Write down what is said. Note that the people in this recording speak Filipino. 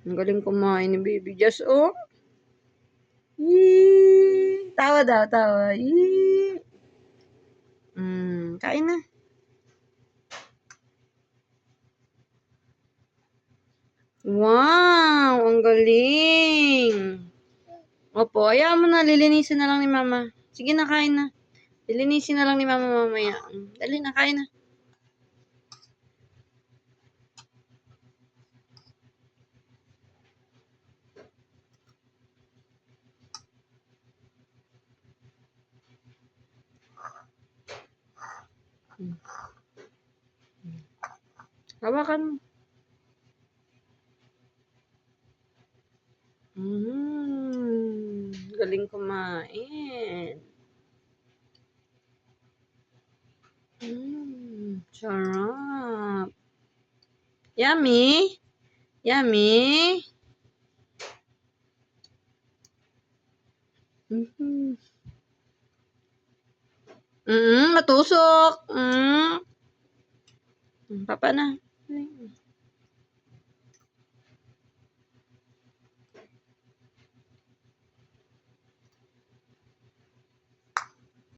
Ang galing kumain ni Baby Jazz, oh. Yee! Tawa daw, tawa. Yee! Kain na. Wow! Ang galing! Opo, hayaan mo na. Lilinisin na lang ni Mama. Sige na, kain na. Lilinisin na lang ni Mama mamaya. Dali na, kain na. Hawakan mo. Galing kumain. Sarap. Yummy? Yummy? Matusok. Papa na.